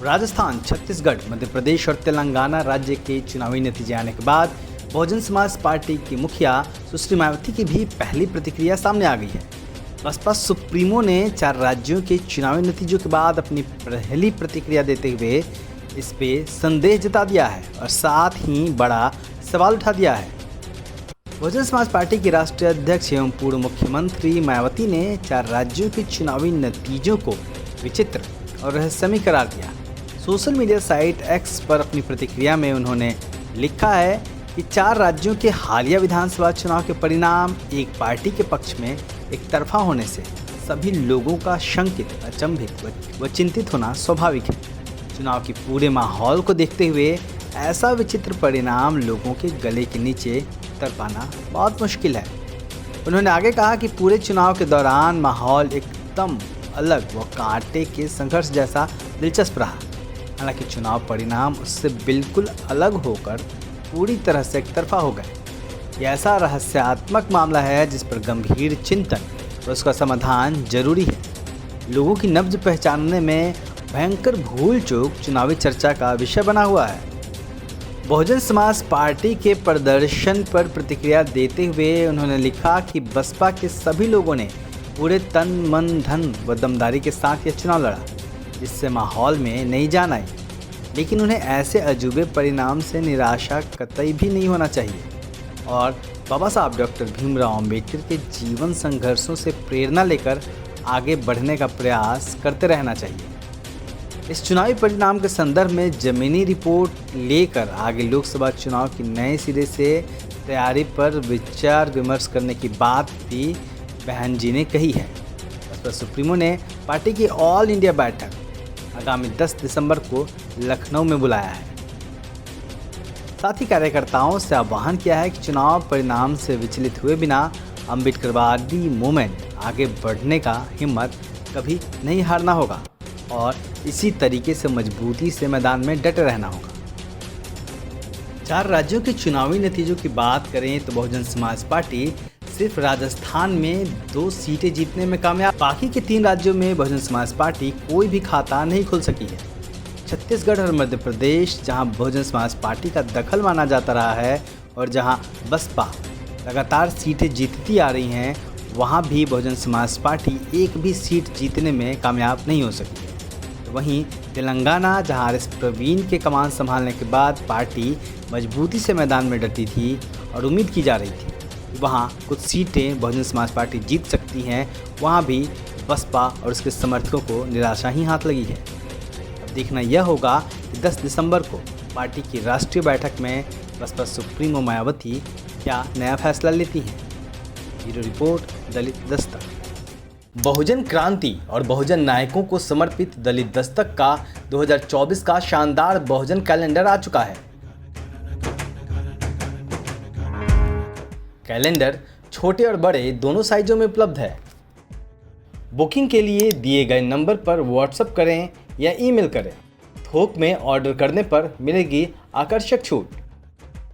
राजस्थान, छत्तीसगढ़, मध्य प्रदेश और तेलंगाना राज्य के चुनावी नतीजे आने के बाद बहुजन समाज पार्टी की मुखिया सुश्री मायावती की भी पहली प्रतिक्रिया सामने आ गई है। बसपा सुप्रीमो ने 4 राज्यों के चुनावी नतीजों के बाद अपनी पहली प्रतिक्रिया देते हुए इस पे संदेह जता दिया है और साथ ही बड़ा सवाल उठा दिया है। बहुजन समाज पार्टी की राष्ट्रीय अध्यक्ष एवं पूर्व मुख्यमंत्री मायावती ने 4 राज्यों के चुनावी नतीजों को विचित्र और रहस्यमय करार दिया। सोशल मीडिया साइट एक्स पर अपनी प्रतिक्रिया में उन्होंने लिखा है कि 4 राज्यों के हालिया विधानसभा चुनाव के परिणाम एक पार्टी के पक्ष में एक तरफा होने से सभी लोगों का शंकित, अचंभित व चिंतित होना स्वाभाविक है। चुनाव के पूरे माहौल को देखते हुए ऐसा विचित्र परिणाम लोगों के गले के नीचे उतर पाना बहुत मुश्किल है। उन्होंने आगे कहा कि पूरे चुनाव के दौरान माहौल एकदम अलग व कांटे के संघर्ष जैसा दिलचस्प रहा। हालांकि चुनाव परिणाम उससे बिल्कुल अलग होकर पूरी तरह से एकतरफा हो गए। यह ऐसा रहस्यात्मक मामला है जिस पर गंभीर चिंतन और उसका समाधान जरूरी है। लोगों की नब्ज पहचानने में भयंकर भूल चूक चुनावी चर्चा का विषय बना हुआ है। बहुजन समाज पार्टी के प्रदर्शन पर प्रतिक्रिया देते हुए उन्होंने लिखा कि बसपा के सभी लोगों ने पूरे तन, मन, धन व दमदारी के साथ यह चुनाव लड़ा, जिससे माहौल में नई जान आई। लेकिन उन्हें ऐसे अजूबे परिणाम से निराशा कतई भी नहीं होना चाहिए और बाबा साहब डॉक्टर भीमराव अंबेडकर के जीवन संघर्षों से प्रेरणा लेकर आगे बढ़ने का प्रयास करते रहना चाहिए। इस चुनावी परिणाम के संदर्भ में ज़मीनी रिपोर्ट लेकर आगे लोकसभा चुनाव की नए सिरे से तैयारी पर विचार विमर्श करने की बात भी बहन जी ने कही है। बसपा सुप्रीमो ने पार्टी की ऑल इंडिया बैठक आगामी 10 दिसंबर को लखनऊ में बुलाया है। साथ ही कार्यकर्ताओं से आह्वान किया है कि चुनाव परिणाम से विचलित हुए बिना अम्बेडकरवादी मूवमेंट आगे बढ़ने का हिम्मत कभी नहीं हारना होगा और इसी तरीके से मजबूती से मैदान में डटे रहना होगा। 4 राज्यों के चुनावी नतीजों की बात करें तो बहुजन समाज पार्टी सिर्फ राजस्थान में 2 सीटें जीतने में कामयाब। बाकी के 3 राज्यों में बहुजन समाज पार्टी कोई भी खाता नहीं खोल सकी है। छत्तीसगढ़ और मध्य प्रदेश, जहां बहुजन समाज पार्टी का दखल माना जाता रहा है और जहां बसपा लगातार सीटें जीतती आ रही हैं, वहां भी बहुजन समाज पार्टी एक भी सीट जीतने में कामयाब नहीं हो सकी है। तो वहीं तेलंगाना, जहां आर एस प्रवीण के कमान संभालने के बाद पार्टी मजबूती से मैदान में डटी थी और उम्मीद की जा रही थी वहाँ कुछ सीटें बहुजन समाज पार्टी जीत सकती हैं, वहाँ भी बसपा और उसके समर्थकों को निराशा ही हाथ लगी है। अब देखना यह होगा कि 10 दिसंबर को पार्टी की राष्ट्रीय बैठक में बसपा सुप्रीमो मायावती क्या नया फैसला लेती हैं। ब्यूरो रिपोर्ट, दलित दस्तक। बहुजन क्रांति और बहुजन नायकों को समर्पित दलित दस्तक का 2024 का शानदार बहुजन कैलेंडर आ चुका है। कैलेंडर छोटे और बड़े दोनों साइजों में उपलब्ध है। बुकिंग के लिए दिए गए नंबर पर व्हाट्सएप करें या ईमेल करें। थोक में ऑर्डर करने पर मिलेगी आकर्षक छूट।